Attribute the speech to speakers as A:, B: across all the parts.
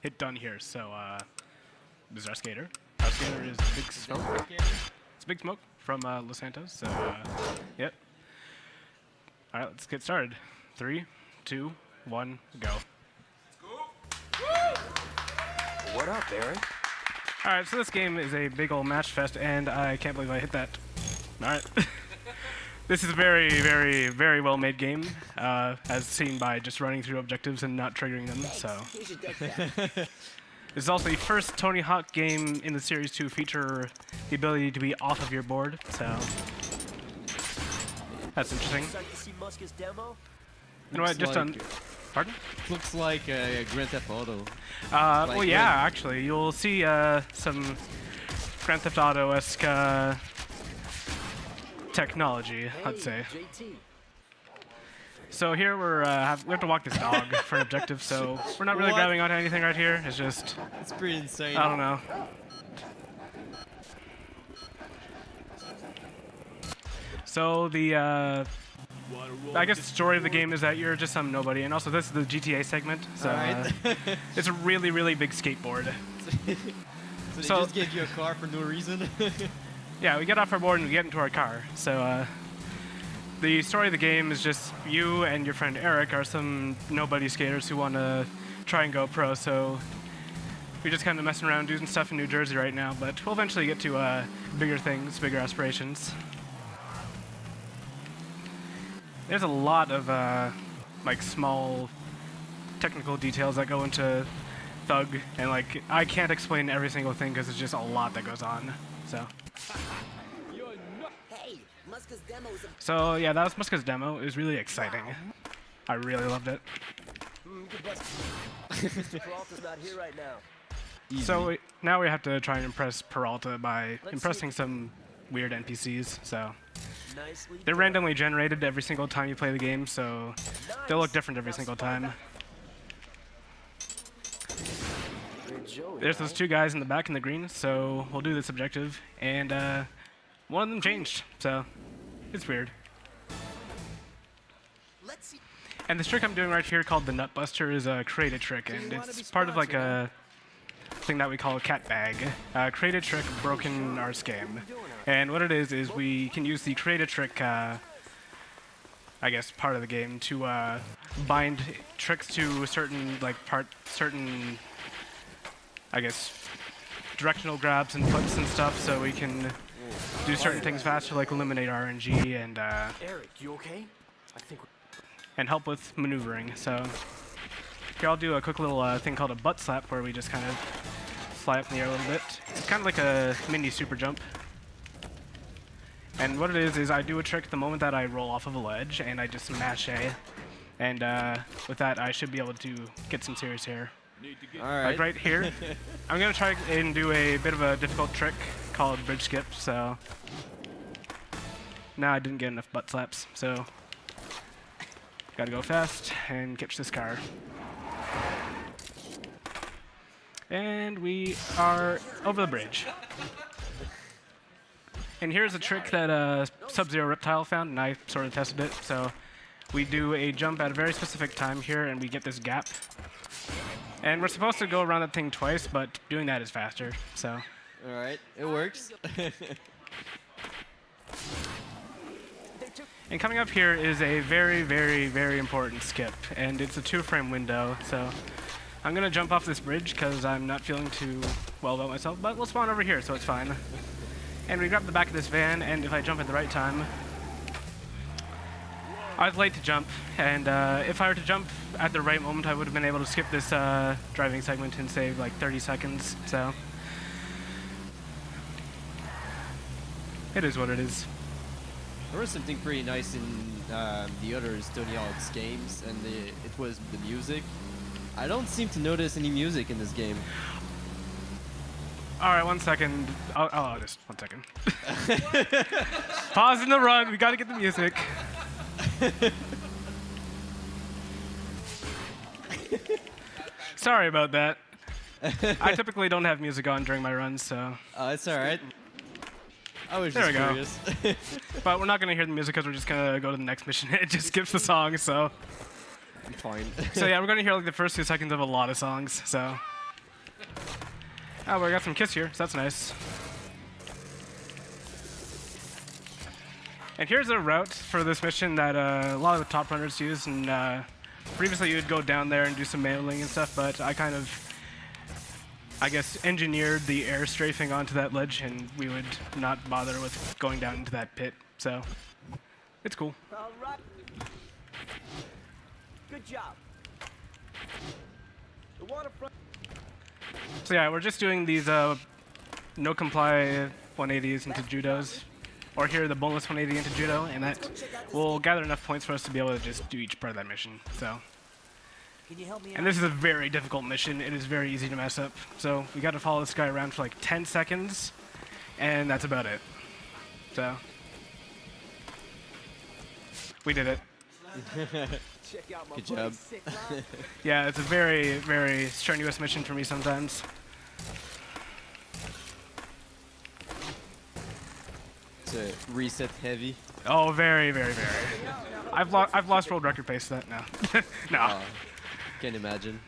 A: hit done here. So this is our skater. Our skater is Big Smoke. It's Big Smoke from Los Santos. So yep. All right, let's get started. 3, 2, 1, go.
B: What up, Aaron?
A: All right, so this game is a big old match fest, and I can't believe I hit that. All right. This is a very, very, very well-made game, as seen by just running through objectives and not triggering them. So, this is also the first Tony Hawk game in the series to feature the ability to be off of your board. So, that's interesting. You know what? Just on. Pardon?
C: Looks like a Grand Theft Auto.
A: Well, yeah, actually, you'll see some Grand Theft Auto-esque technology, let's say. So here we have to walk this dog for an objective. So we're not really grabbing onto anything right here. It's just.
C: It's pretty insane.
A: I don't know. So the. I guess the story of the game is that you're just some nobody, and also this is the GTA segment, so it's a really, really big skateboard.
C: So they just gave you a car for no reason?
A: Yeah, we get off our board and we get into our car. So the story of the game is just you and your friend Eric are some nobody skaters who want to try and go pro, so we're just kind of messing around doing stuff in New Jersey right now, but we'll eventually get to bigger things, bigger aspirations. There's a lot of like small technical details that go into Thug, and like I can't explain every single thing because it's just a lot that goes on. So yeah, that was Muska's demo. It was really exciting. I really loved it. So now we have to try and impress Peralta by impressing some weird NPCs. So. They're randomly generated every single time you play the game, so they'll look different every single time. There's those two guys in the back in the green, so we'll do this objective, and one of them changed, so it's weird. And this trick I'm doing right here called the Nut Buster is a create a trick, and it's part of like a thing that we call a cat bag. Create a trick broken arse game. And what it is we can use the create a trick, I guess, part of the game to bind tricks to certain, I guess, directional grabs and flips and stuff, so we can do certain things faster, like eliminate RNG and
B: Eric, you okay?
A: and help with maneuvering. So here I'll do a quick little thing called a butt slap, where we just kind of fly up in the air a little bit. It's kind of like a mini super jump. And what it is I do a trick the moment that I roll off of a ledge, and I just smash A. And with that, I should be able to get some serious air.
C: All right.
A: Like right here. I'm going to try and do a bit of a difficult trick called bridge skip, so. Now I didn't get enough butt slaps, so. Gotta go fast and catch this car. And we are over the bridge. And here's a trick that Sub-Zero Reptile found, and I sort of tested it. So we do a jump at a very specific time here, and we get this gap. And we're supposed to go around that thing twice, but doing that is faster, so.
C: All right, it works.
A: And coming up here is a very, very, very important skip, and it's a 2-frame window, so I'm gonna jump off this bridge because I'm not feeling too well about myself, but we'll spawn over here, so it's fine. And we grab the back of this van, and if I jump at the right time, I was late to jump, and if I were to jump at the right moment, I would have been able to skip this driving segment and save like 30 seconds, so. It is what it is.
C: There was something pretty nice in the other Tony Hawk's games, and it was the music. I don't seem to notice any music in this game.
A: All right, 1 second. Oh, just 1 second. Pause in the run. We gotta get the music. Sorry about that. I typically don't have music on during my runs, so.
C: Oh, it's all right. I was
A: There
C: just
A: we
C: curious.
A: But we're not gonna hear the music because we're just gonna go to the next mission. It just skips the song, so.
C: I'm fine.
A: So yeah, we're gonna hear like the first 2 seconds of a lot of songs, so. Oh, we got some kiss here, so that's nice. And here's a route for this mission that a lot of the top runners use, and previously you would go down there and do some mailing and stuff, but I kind of, I guess, engineered the air strafing onto that ledge, and we would not bother with going down into that pit, so it's cool.
B: All right. Good job. The waterfront.
A: So yeah, we're just doing these no comply 180s into judos, or here the boneless 180 into judo, and that will gather enough points for us to be able to just do each part of that mission. So,
B: Can you help me
A: and
B: out?
A: this is a very difficult mission. It is very easy to mess up. So we got to follow this guy around for like 10 seconds, and that's about it. So we did it.
B: Check out my
C: Good
B: buddy's
C: job.
B: sick line.
A: Yeah, it's a very, very strenuous mission for me sometimes.
C: It's a reset heavy.
A: Oh, very, very, very. I've lost world record pace to that now. No.
C: Can't imagine.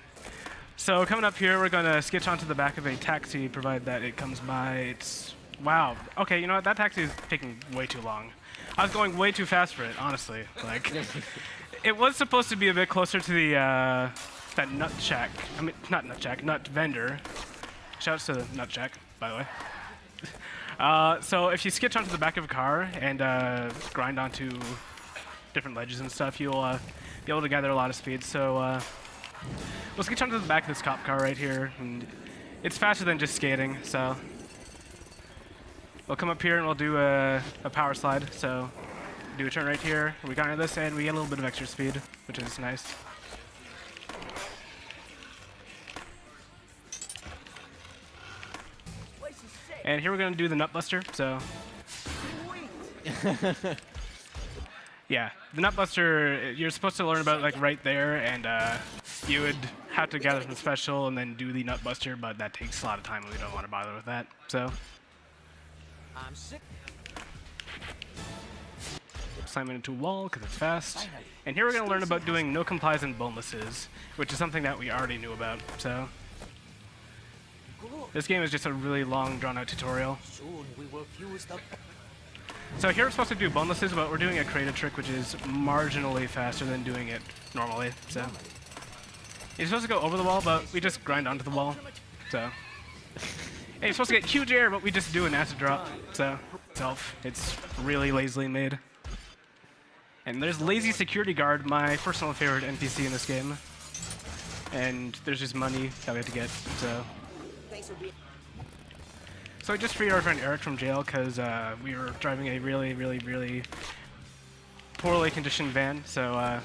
A: So coming up here, we're gonna skitch onto the back of a taxi, provided that it comes by. It's wow. Okay, you know what? That taxi is taking way too long. I was going way too fast for it, honestly. Like, it was supposed to be a bit closer to the that nut shack. I mean, not nut shack, nut vendor. Shouts to the nut shack, by the way. So if you skitch onto the back of a car and grind onto different ledges and stuff, you'll be able to gather a lot of speed. So we'll skitch onto the back of this cop car right here, and it's faster than just skating. So we'll come up here and we'll do a power slide. So do a turn right here. We got into this and we get a little bit of extra speed, which is nice.
B: Place is safe.
A: And here we're gonna do the nut buster. So
B: Sweet.
A: yeah, the nut buster, you're supposed to learn about like right there, and you would have to gather some special and then do the nut buster, but that takes a lot of time and we don't want to bother with that. So
B: I'm sick.
A: slam it into a wall because it's fast. And here we're going to learn about doing no complies and bonelesses, which is something that we already knew about. So this game is just a really long, drawn-out tutorial.
B: Soon we will fuse the.
A: So here we're supposed to do bonelesses, but we're doing a creative trick, which is marginally faster than doing it normally. So you're supposed to go over the wall, but we just grind onto the wall. So and you're supposed to get huge air, but we just do an acid drop. So it's really lazily made. And there's Lazy Security Guard, my personal favorite NPC in this game. And there's just money that we have to get.
B: Thanks for being.
A: So I just freed our friend Eric from jail because we were driving a really, really, really poorly conditioned van. So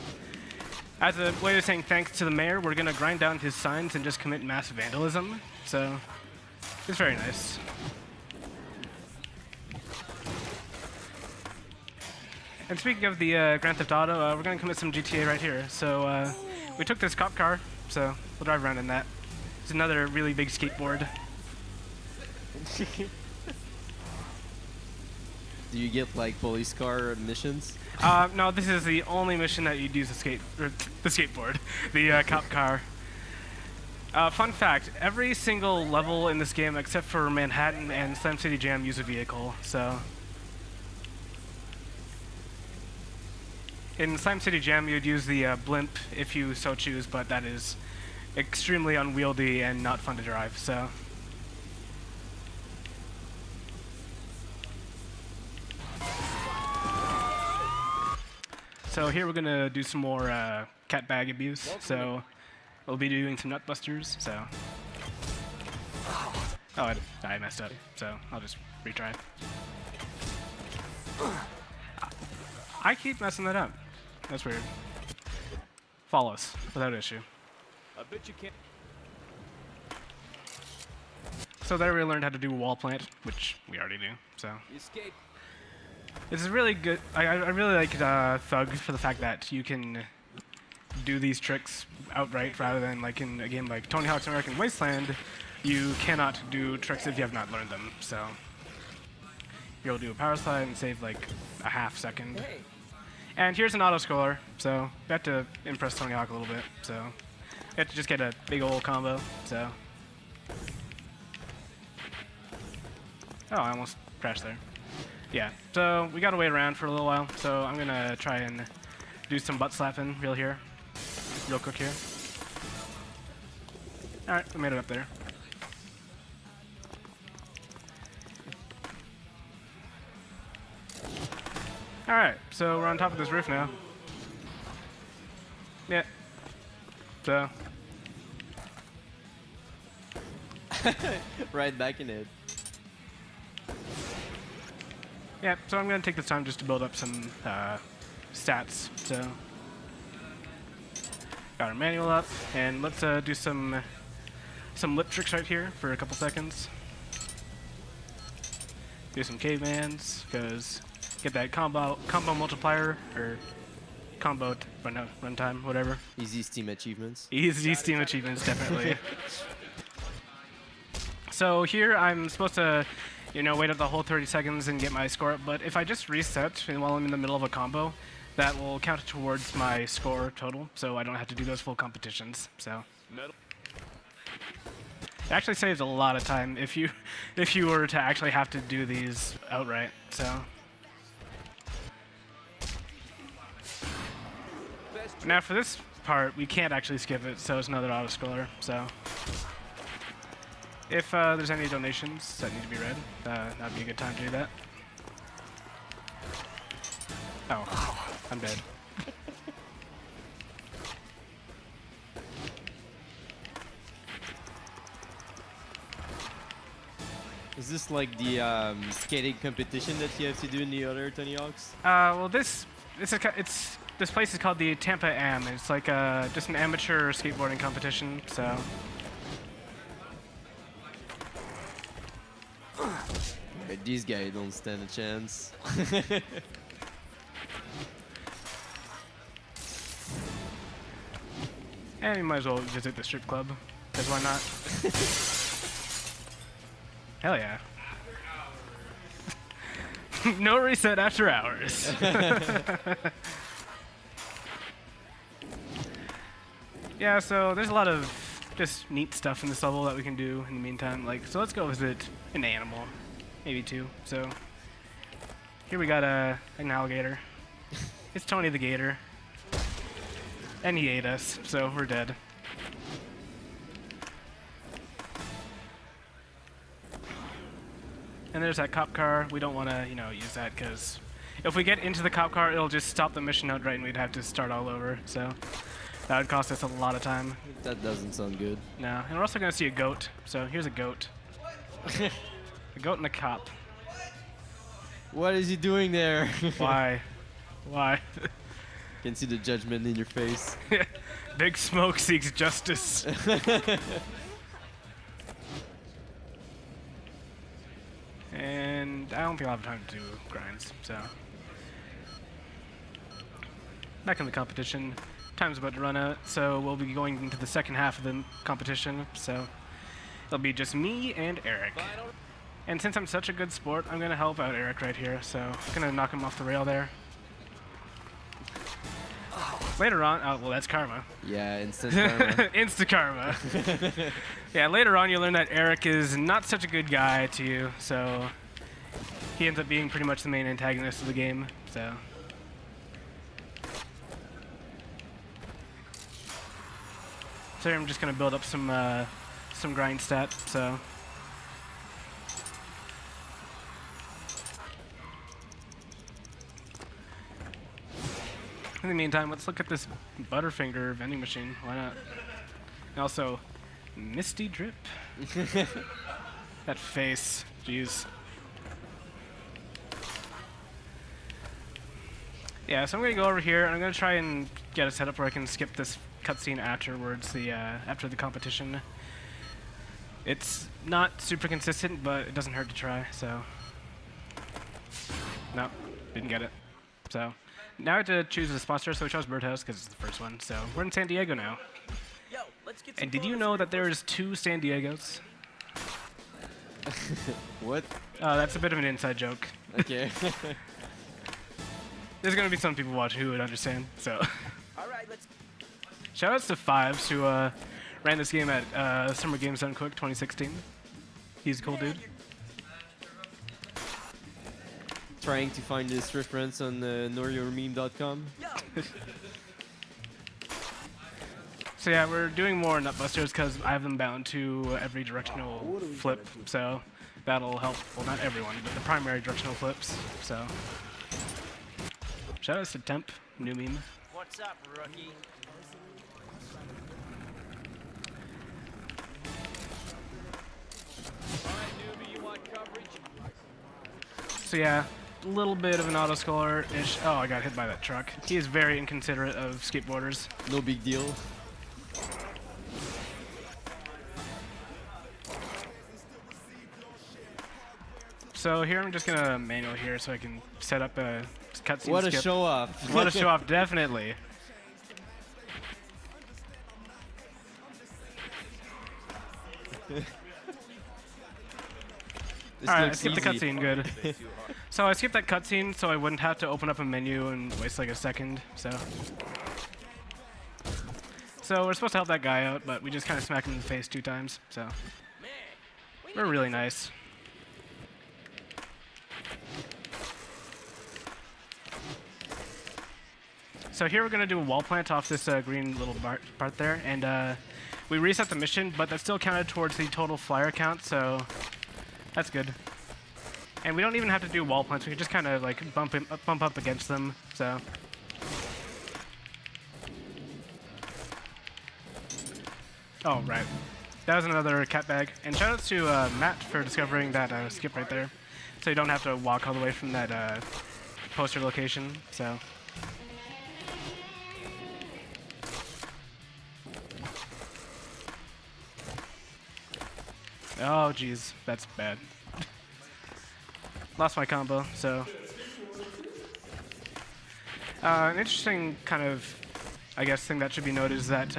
A: as a way of saying thanks to the mayor, we're going to grind down his signs and just commit mass vandalism. So it's very nice. And speaking of the Grand Theft Auto, we're going to commit some GTA right here. So we took this cop car, so we'll drive around in that. It's another really big skateboard.
C: Do you get like police car missions?
A: No, this is the only mission that you'd use the skateboard, the cop car. Fun fact, every single level in this game except for Manhattan and Slam City Jam use a vehicle, so. In Slam City Jam, you'd use the blimp if you so choose, but that is extremely unwieldy and not fun to drive, so. So here we're gonna do some more cat bag abuse. So we'll be doing some nut busters. So oh, I messed up. So I'll just retry. I keep messing that up. That's weird. Follow us without issue.
B: I bet you can't.
A: So there we learned how to do wall plant, which we already knew. So
B: Escape.
A: this is really good. I really like Thug for the fact that you can do these tricks outright rather than like in a game like Tony Hawk's American Wasteland, you cannot do tricks if you have not learned them. So you'll do a power slide and save like a half second.
B: Hey.
A: And here's an auto-scroller, so we have to impress Tony Hawk a little bit. So we have to just get a big old combo. So Oh, I almost crashed there. Yeah, so we gotta wait around for a little while, so I'm gonna try and do some butt slapping real quick here. Alright, we made it up there. Alright, so we're on top of this roof now. Yeah. So.
C: Right back in it.
A: Yeah, so I'm gonna take this time just to build up some stats. So. Got our manual up, and let's do some lip tricks right here for a couple seconds. Do some cavemans, because get that combo multiplier, or combo runtime, whatever.
C: Easy Steam achievements.
A: Easy Steam achievements, definitely. So here I'm supposed to, wait up the whole 30 seconds and get my score up, but if I just reset while I'm in the middle of a combo, that will count towards my score total, so I don't have to do those full competitions. So it actually saves a lot of time if you were to actually have to do these outright. So now for this part, we can't actually skip it, so it's another auto-scroller. So if there's any donations that need to be read, that'd be a good time to do that. Oh, I'm dead.
C: Is this like the skating competition that you have to do in the other Tony Hawks?
A: Well, this place is called the Tampa Am. It's like just an amateur skateboarding competition. So
C: But these guys don't stand a chance.
A: and you might as well visit the strip club, because why not? Hell yeah. No reset after hours. Yeah, so there's a lot of just neat stuff in this level that we can do in the meantime. Like, so let's go visit an animal, maybe two. So here we got an alligator. It's Tony the Gator, and he ate us, so we're dead. And there's that cop car. We don't want to, use that, because if we get into the cop car, it'll just stop the mission outright, and we'd have to start all over. So that would cost us a lot of time.
C: That doesn't sound good.
A: No, and we're also going to see a goat. So here's a goat. A goat and a cop.
C: What is he doing there?
A: Why? Why?
C: Can see the judgment in your face.
A: Big Smoke seeks justice. And I don't think I'll have time to do grinds, so. Back in the competition. Time's about to run out, so we'll be going into the second half of the competition, so it'll be just me and Eric. And since I'm such a good sport, I'm gonna help out Eric right here, so I'm gonna knock him off the rail there. Later on, oh, well, that's karma.
C: Yeah, instant karma.
A: Insta karma. Yeah, later on you learn that Eric is not such a good guy to you, so he ends up being pretty much the main antagonist of the game, so. So here I'm just gonna build up some grind stat, so. In the meantime, let's look at this Butterfinger vending machine. Why not? And also, Misty Drip. That face, jeez. Yeah, so I'm gonna go over here and I'm gonna try and get a setup where I can skip this cutscene afterwards, after the competition. It's not super consistent, but it doesn't hurt to try. So, no, didn't get it. So. Now I have to choose a sponsor, so we chose Birdhouse because it's the first one. So we're in San Diego now.
B: Yo, let's get some
A: And did you
B: photos
A: know
B: for
A: that
B: your
A: there's 2 San Diegos?
C: What?
A: That's a bit of an inside joke.
C: Okay.
A: There's gonna be some people watching who would understand. So,
B: All right, let's.
A: shoutouts to Fives who ran this game at Summer Games Done Quick 2016. He's a cool dude.
C: trying to find this reference on knowyourmeme.com.
B: Yo,
A: So yeah, we're doing more nut busters because I have them bound to every directional flip, so that'll help. Well, not everyone, but the primary directional flips. So shout out to Temp, new meme.
B: what's up, rookie?
A: So yeah, a little bit of an auto scorer-ish. Oh, I got hit by that truck. He is very inconsiderate of skateboarders.
C: No big deal.
A: So here I'm just gonna manual here so I can set up a cutscene
C: What a
A: skip.
C: show off.
A: What a show off, definitely.
C: This
A: Alright, I
C: looks
A: skipped the
C: easy.
A: cutscene, good. So I skipped that cutscene so I wouldn't have to open up a menu and waste like a second, so. So we're supposed to help that guy out, but we just kind of smack him in the face 2 times, so.
B: Man, we
A: We're really nice. So here we're gonna do a wall plant off this green little part there, and we reset the mission, but that's still counted towards the total flyer count, so that's good. And we don't even have to do wall plants; we can just kind of like bump up against them. So. Oh right, that was another cat bag. And shout out to Matt for discovering that skip right there, so you don't have to walk all the way from that poster location. So. Oh, jeez, that's bad. Lost my combo, so. An interesting kind of, I guess, thing that should be noted is that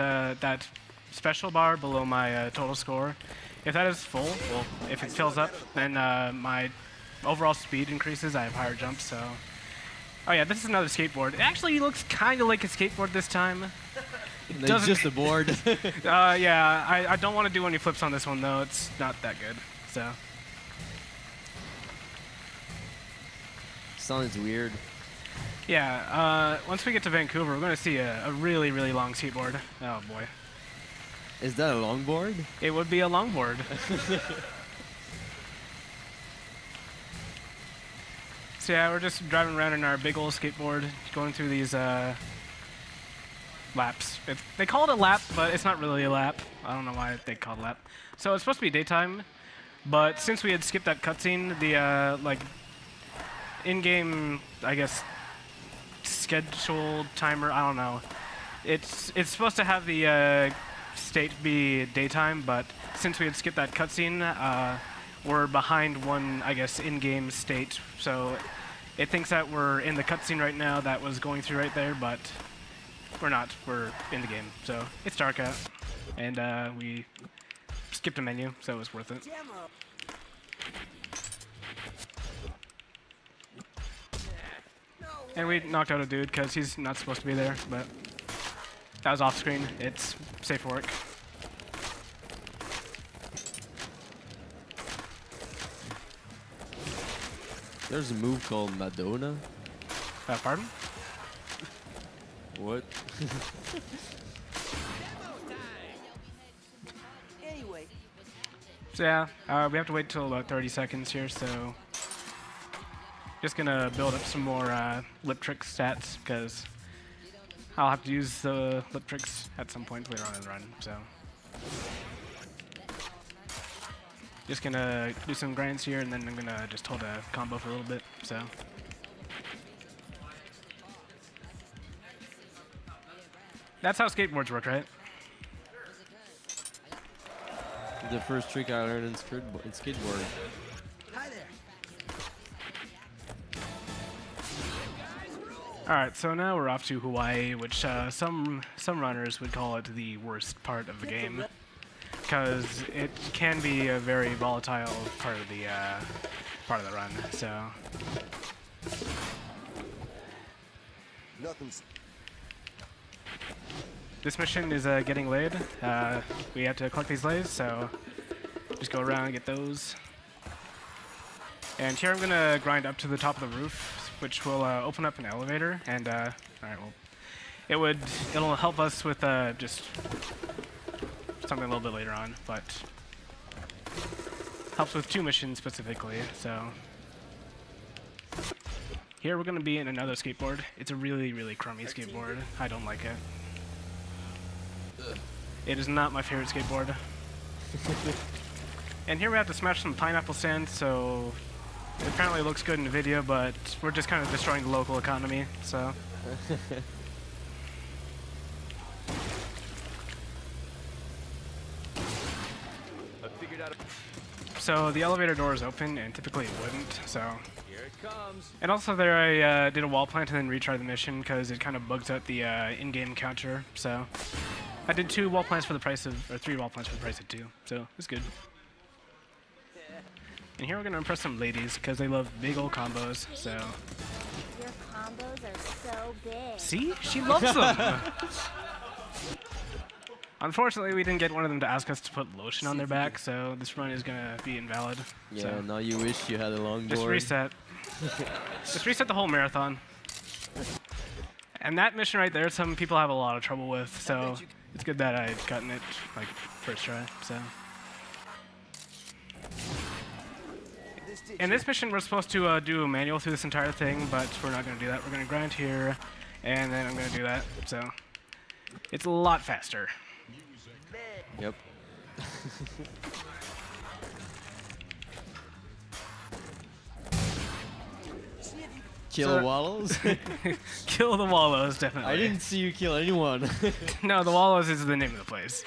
A: that special bar below my total score, if that is full, well, if it fills up, then my overall speed increases. I have higher jumps, so. Oh yeah, this is another skateboard. It actually looks kind of like a skateboard this time.
C: It's
A: doesn't-
C: just a board.
A: Yeah, I don't want to do any flips on this one though. It's not that good. So
C: Sounds weird.
A: yeah, once we get to Vancouver, we're going to see a really, really long skateboard. Oh boy,
C: Is that a longboard?
A: it would be a longboard. So yeah, we're just driving around in our big old skateboard, going through these laps. They call it a lap, but it's not really a lap. I don't know why they call it a lap. So it's supposed to be daytime, but since we had skipped that cutscene, the like in-game, I guess, scheduled timer. I don't know. It's supposed to have the state be daytime, but since we had skipped that cutscene, we're behind one, I guess, in-game state. So it thinks that we're in the cutscene right now that was going through right there, but we're not. We're in the game. So it's dark out, and we skipped a menu, so it was worth it.
B: Demo.
A: And we knocked out a dude because he's not supposed to be there, but that was off screen. It's safe for work.
C: There's a move called Madonna.
A: Pardon?
C: What?
B: Anyway,
A: So yeah, we have to wait till about 30 seconds here, so just gonna build up some more lip trick stats because I'll have to use the lip tricks at some point later on in the run. So just gonna do some grinds here, and then I'm gonna just hold a combo for a little bit. So that's how skateboards work, right?
C: The first trick I learned in skateboard.
B: hi there.
A: All right, so now we're off to Hawaii, which some runners would call it the worst part of the game, because it can be a very volatile part of the run. So
D: Nothing's.
A: this mission is getting laid. We have to collect these lays, so just go around and get those. And here I'm gonna grind up to the top of the roof, which will open up an elevator. And all right, well, it'll help us with just something a little bit later on, but helps with 2 missions specifically. So here we're gonna be in another skateboard. It's a really, really crummy skateboard. I don't like it. It is not my favorite skateboard. And here we have to smash some pineapple sand, so it apparently looks good in the video, but we're just kind of destroying the local economy, so. So the elevator door is open, and typically it wouldn't, so.
B: Here it comes.
A: And also there I did a wall plant and then retry the mission because it kind of bugs out the in-game counter, so. I did 2 wall plants for the price of, or 3 wall plants for the price of 2, so it's good. And here we're gonna impress some ladies because they love big old combos, so.
D: Your combos are so big.
A: See? She loves them! Unfortunately, we didn't get one of them to ask us to put lotion on their back, so this run is gonna be invalid.
C: Yeah,
A: so.
C: now you wish you had a longboard.
A: Just reset. Just reset the whole marathon. And that mission right there, some people have a lot of trouble with, so it's good that I'd gotten it like first try, so. In this mission, we're supposed to do a manual through this entire thing, but we're not going to do that. We're going to grind here, and then I'm going to do that. So it's a lot faster.
C: Yep. Kill
A: So-
C: wallows?
A: Kill the wallows, definitely.
C: I didn't see you kill anyone.
A: No, the wallows is the name of the place.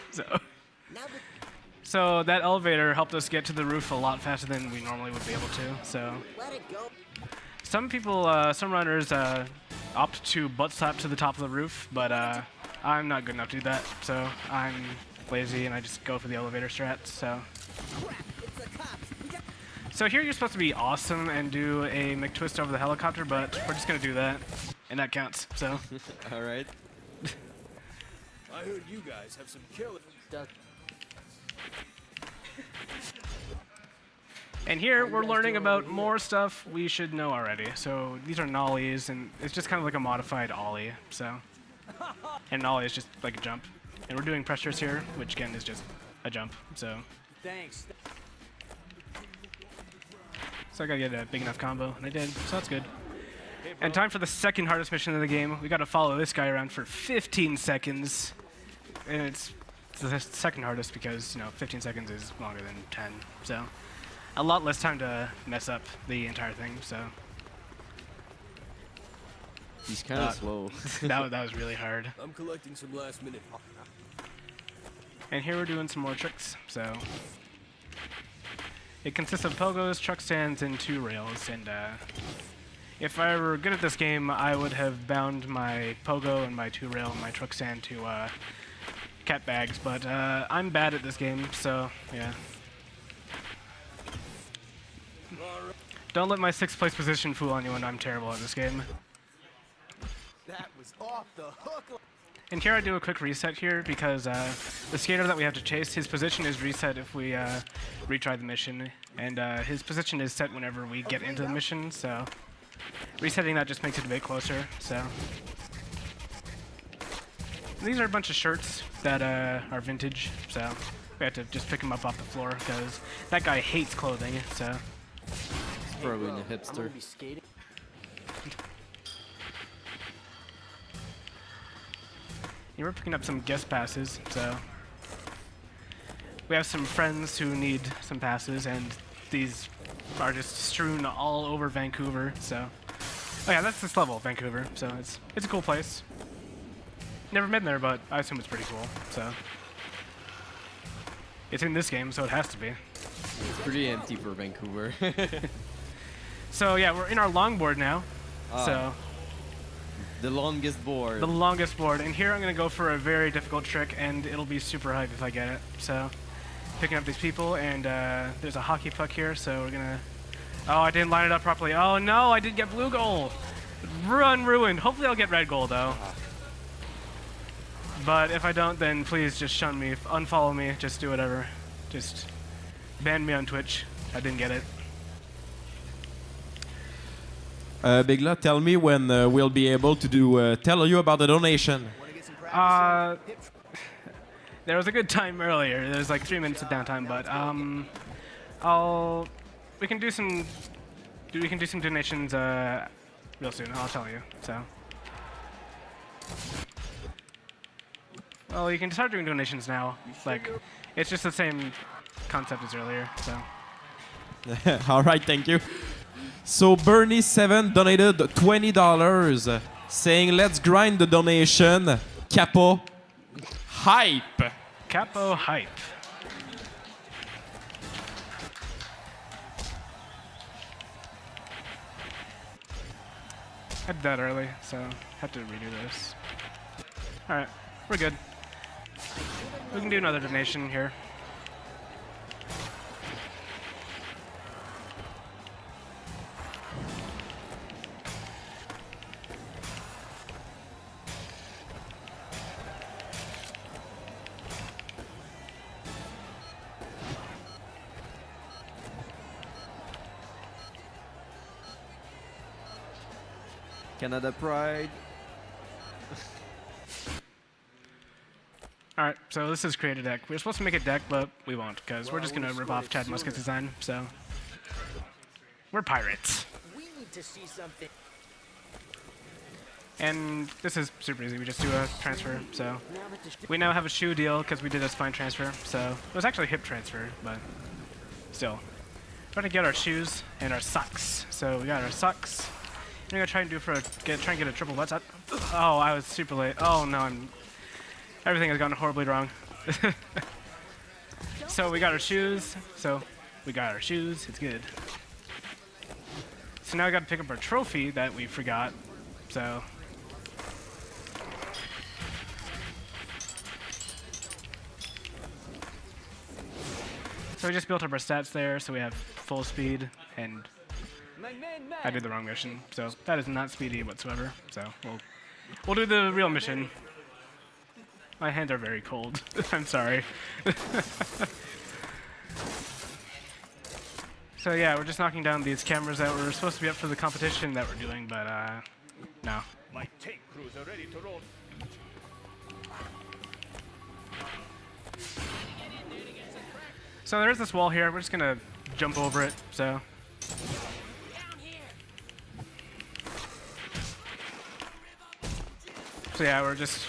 A: So that elevator helped us get to the roof a lot faster than we normally would be able to. So
B: Let it go.
A: some people, some runners opt to butt slap to the top of the roof, but I'm not good enough to do that. So I'm lazy and I just go for the elevator strat. So here you're supposed to be awesome and do a McTwist over the helicopter, but we're just gonna do that, and that counts. So.
C: All right.
B: I heard you guys have some killer stuff.
A: And here we're learning about more stuff we should know already. So these are nollies, and it's just kind of like a modified ollie. So, and an ollie is just like a jump, and we're doing pressures here, which again is just a jump. So
B: Thanks.
A: I gotta get a big enough combo, and I did. So that's good. And time for the second hardest mission of the game. We gotta follow this guy around for 15 seconds, and it's the second hardest because 15 seconds is longer than 10. So. A lot less time to mess up the entire thing, so.
C: He's kind of slow.
A: that was really hard.
B: I'm collecting some last minute.
A: And here we're doing some more tricks, so. It consists of pogos, truck stands, and 2 rails, and if I were good at this game, I would have bound my pogo and my 2 rail and my truck stand to cat bags, but I'm bad at this game, so yeah. Don't let my 6th place position fool anyone. I'm terrible at this game.
B: That was off the hook.
A: And here I do a quick reset here because the skater that we have to chase, his position is reset if we retry the mission, and his position is set whenever we get into the mission, so resetting that just makes it a bit closer, so. And these are a bunch of shirts that are vintage, so we have to just pick them up off the floor because that guy hates clothing, so.
C: Probably a
B: I'm
C: hipster.
B: gonna be skating.
A: Yeah, we're picking up some guest passes, so we have some friends who need some passes, and these are just strewn all over Vancouver. So, oh yeah, that's this level, Vancouver. So it's a cool place. Never been there, but I assume it's pretty cool. So it's in this game, so it has to be.
C: It's pretty empty for Vancouver.
A: So yeah, we're in our longboard now. So.
C: The longest board.
A: The longest board, and here I'm gonna go for a very difficult trick, and it'll be super hype if I get it. So, picking up these people, and there's a hockey puck here, so we're gonna. Oh, I didn't line it up properly. Oh no, I did get blue goal. Run ruined. Hopefully I'll get red goal though. But if I don't, then please just shun me, unfollow me, just do whatever. Just ban me on Twitch. I didn't get it.
E: Biglaw, tell me when we'll be able to do tell you about the donation.
A: There was a good time earlier. There's like 3 minutes of downtime, but we can do some donations real soon. I'll tell you. So, well, you can start doing donations now. Like, it's just the same concept as earlier. So,
E: All right, thank you. So Bernie7 donated $20, saying let's grind the donation. Capo hype.
A: Capo hype. I did that early, so have to redo this. All right, we're good. We can do another donation here.
C: Canada Pride.
A: All right, so this is create a deck. We were supposed to make a deck, but we won't, because we're just going to rip off Chad Musket's design, so. We're pirates.
B: We need to see something.
A: And this is super easy. We just do a transfer, so. We now have a shoe deal, because we did a spine transfer, so. It was actually a hip transfer, but still. We're going to get our shoes and our socks. So we got our socks. I'm going to try and try and get a triple butt shot. Oh, I was super late. Oh, no, everything has gone horribly wrong. So we got our shoes. It's good. So now we got to pick up our trophy that we forgot. So. So we just built up our stats there, so we have full speed, and I did the wrong mission. So that is not speedy whatsoever. So we'll do the real mission. My hands are very cold. I'm sorry. So yeah, we're just knocking down these cameras that were supposed to be up for the competition that we're doing, but no.
B: My tank crews are ready to roll.
A: So there's this wall here. We're just gonna jump over it. So. So yeah, we're just,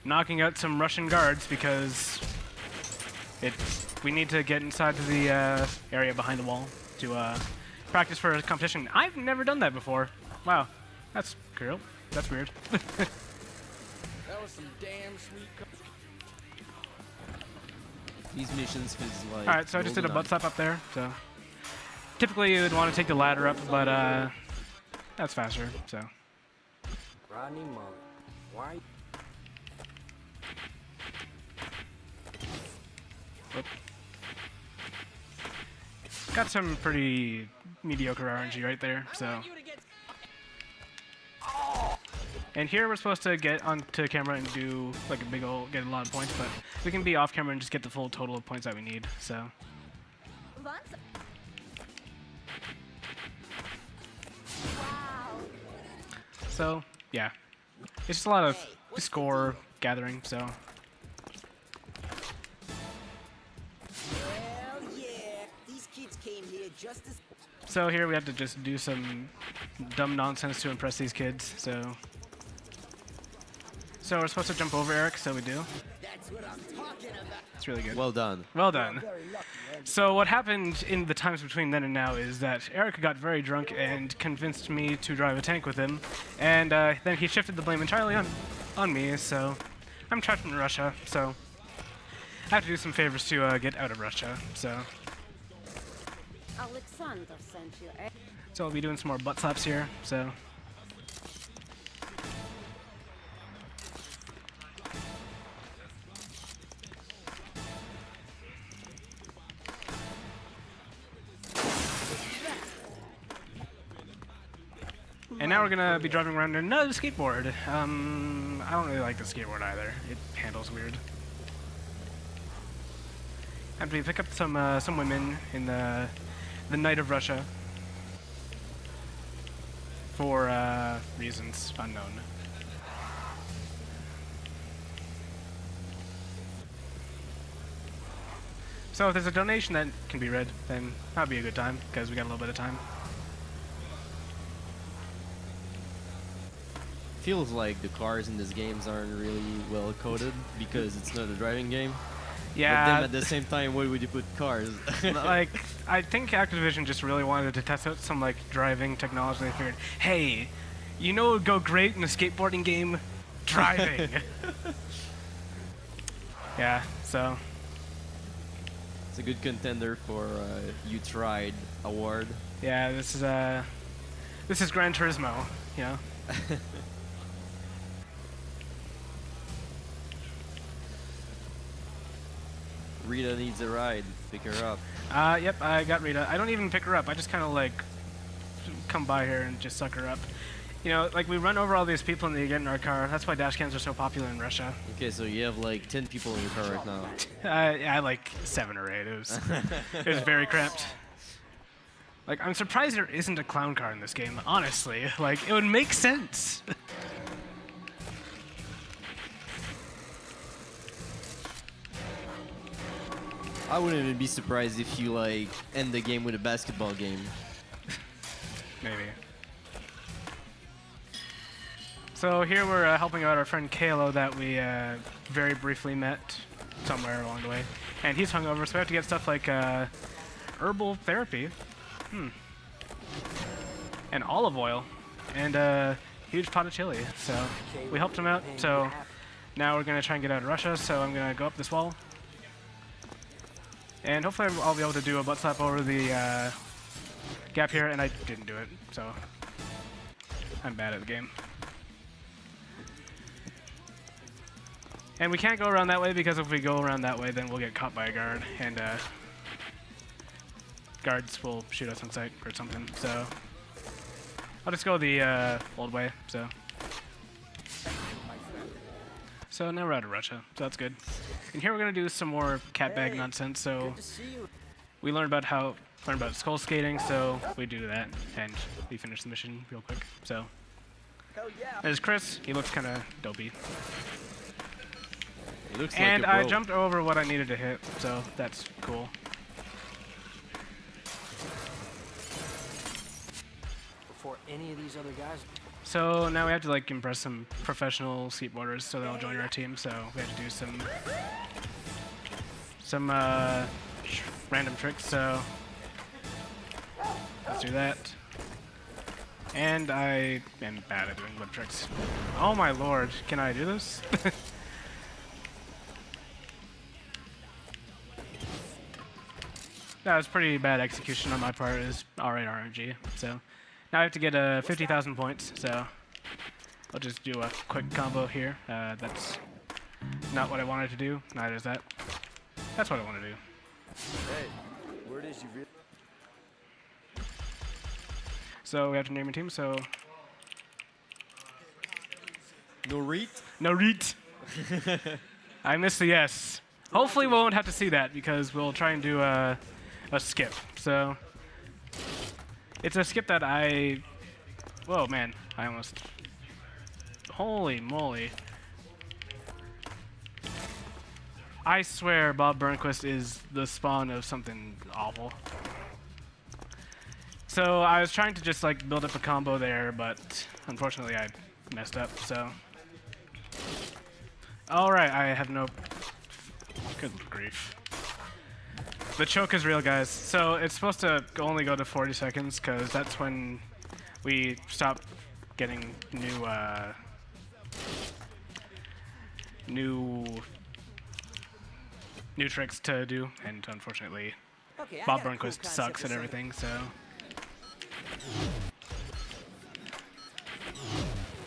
A: knocking out some Russian guards because we need to get inside to the area behind the wall to practice for a competition. I've never done that before. Wow, that's cool. That's weird.
B: That was some damn sweet.
C: These missions feels like.
A: All right, so I just did a butt slap up there. So typically you would want to take the ladder up, but that's faster. So.
B: Rodney Mullen. Why?
A: Whoop. Got some pretty mediocre RNG right there. So. And here we're supposed to get onto camera and do like a big ol' get a lot of points, but we can be off camera and just get the full total of points that we need. So.
D: Wow.
A: So yeah, it's just a lot of score gathering. So.
B: Hell yeah! These kids came here just as.
A: So here we have to just do some dumb nonsense to impress these kids. So we're supposed to jump over Eric, so we do.
B: That's what I'm talking about.
A: It's really good.
C: Well done.
A: Well done. So what happened in the times between then and now is that Eric got very drunk and convinced me to drive a tank with him, and then he shifted the blame entirely on me. So I'm trapped in Russia. So I have to do some favors to get out of Russia. So.
D: Alexander sent you.
A: So I'll be doing some more butt slaps here. So. And now we're gonna be driving around in another skateboard. I don't really like the skateboard either. It handles weird. And we pick up some women in the night of Russia. for reasons unknown. So if there's a donation that can be read, then that'd be a good time, because we got a little bit of time.
C: Feels like the cars in these games aren't really well coded because it's not a driving game. But then
A: Yeah,
C: at the same time, where would you put cars?
A: like, I think Activision just really wanted to test out some, like, driving technology. They figured, hey, you know what would go great in a skateboarding game? Driving. Yeah, so,
C: It's a good contender for You Tried award.
A: yeah, this is Gran Turismo, you know?
C: Rita needs a ride. Pick her up.
A: Yep, I got Rita. I don't even pick her up. I just kind of, like, come by here and just suck her up. You know, like, we run over all these people and they get in our car. That's why dash cams are so popular in Russia.
C: Okay, so you have like 10 people in your car right now.
A: Yeah, like 7 or 8. It was very cramped. Like, I'm surprised there isn't a clown car in this game, honestly. Like, it would make sense.
C: I wouldn't even be surprised if you like end the game with a basketball game.
A: Maybe. So here we're helping out our friend Kalo that we very briefly met somewhere along the way. And he's hungover, so we have to get stuff like herbal therapy. And olive oil. And a huge pot of chili. So we helped him out. So now we're going to try and get out of Russia. So I'm going to go up this wall. And hopefully I'll be able to do a butt slap over the gap here. And I didn't do it. So I'm bad at the game. And we can't go around that way because if we go around that way, then we'll get caught by a guard, and guards will shoot us on sight or something. So I'll just go the old way. So now we're out of Russia, so that's good. And here we're gonna do some more cat bag nonsense. So we learned about skull skating, so we do that, and we finish the mission real quick. So there's Chris. He looks kind of dopey.
C: It looks
A: And
C: like a
A: I
C: bro.
A: jumped over what I needed to hit, so that's cool.
B: Before any of these other guys.
A: So now we have to like impress some professional skateboarders so they'll join our team. So we have to do some random tricks. So let's do that. And I am bad at doing whip tricks. Oh my lord, can I do this? That was pretty bad execution on my part. It was alright RNG. So now I have to get 50,000 points. So I'll just do a quick combo here. That's not what I wanted to do. Neither is that. That's what I want to do.
B: Hey, word is you really.
A: So we have to name a team. So
C: NoReset.
A: I missed the S. Hopefully we won't have to see that because we'll try and do a skip. So it's a skip that whoa man, I almost, holy moly. I swear Bob Burnquist is the spawn of something awful. So I was trying to just like build up a combo there, but unfortunately I messed up, so. Alright, I have no, good grief. The choke is real, guys. So it's supposed to only go to 40 seconds, because that's when we stop getting new tricks to do, and unfortunately, Bob Burnquist sucks at everything. So.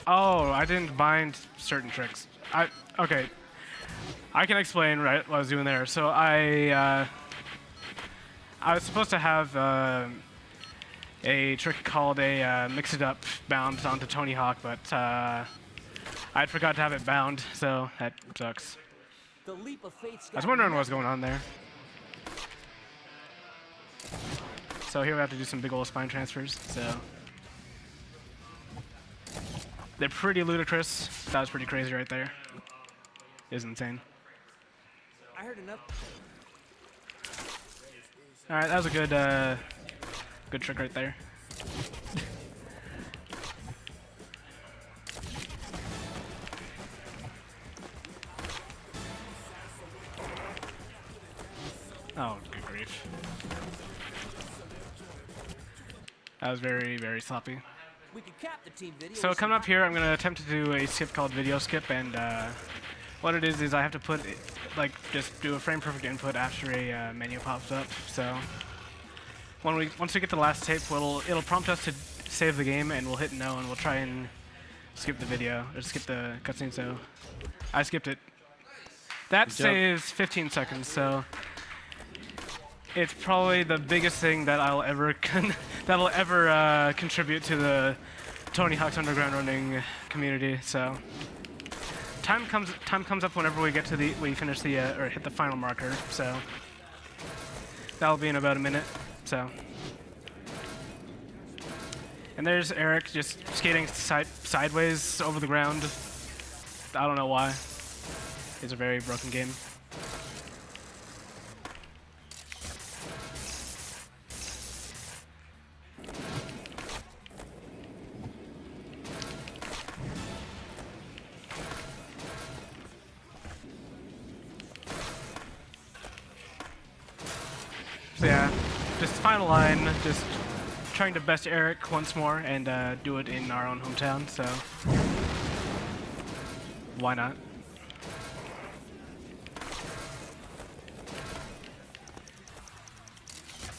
A: Oh, I didn't bind certain tricks. Okay. I can explain right what I was doing there. So I was supposed to have a trick called a Mix It Up bound onto Tony Hawk, but I forgot to have it bound, so that sucks.
B: The leap of faith's
A: I was wondering what was going on there. So here we have to do some big old spine transfers. So They're pretty ludicrous. That was pretty crazy right there. It was insane.
B: I heard enough.
A: All right, that was a good trick right there. Oh, good grief. That was very, very sloppy.
B: We could cap the team video.
A: So coming up here, I'm going to attempt to do a skip called video skip, and what it is I have to put, like, just do a frame perfect input after a menu pops up. So once we get to the last tape, it'll prompt us to save the game, and we'll hit no, and we'll try and skip the video, or skip the cutscene. So I skipped it. That
C: Good job.
A: saves 15 seconds, so it's probably the biggest thing that I'll ever contribute to the Tony Hawk's Underground running community. So time comes up whenever we finish the or hit the final marker. So that'll be in about a minute. So and there's Eric just skating sideways over the ground. I don't know why. It's a very broken game. So yeah, just final line, just trying to best Eric once more and do it in our own hometown, so why not?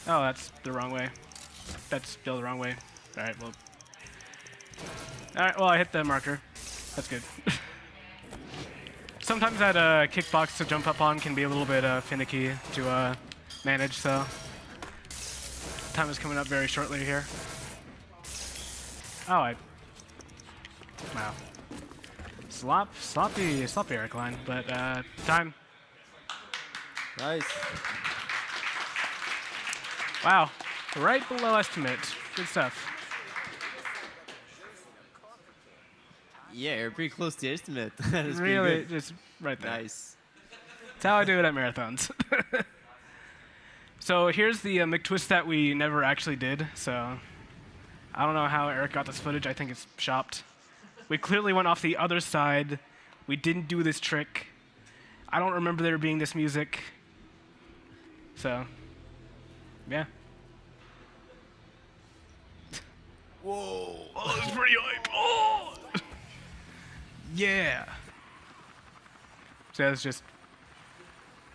A: Oh, that's the wrong way. That's still the wrong way. Alright, well. Alright, well I hit the marker. That's good. Sometimes that kickbox to jump up on can be a little bit finicky to manage, so time is coming up very shortly here. Oh, wow. Sloppy Eric line, but time.
C: Nice.
A: Wow, right below estimate. Good stuff.
C: Yeah, you're pretty close to the estimate. That's pretty
A: Really,
C: good.
A: just right there.
C: Nice.
A: That's how I do it at marathons. So here's the McTwist that we never actually did. So I don't know how Eric got this footage. I think it's shopped. We clearly went off the other side. We didn't do this trick. I don't remember there being this music. So, yeah. Whoa. Oh, that's pretty hype. Oh! Yeah. So that's just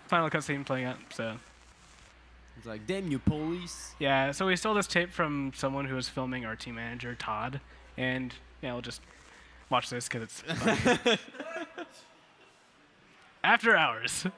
A: final cutscene playing out, so.
C: It's like, damn you, police.
A: Yeah, so we stole this tape from someone who was filming our team manager, Todd, and yeah, we'll just watch this because it's funny. After hours.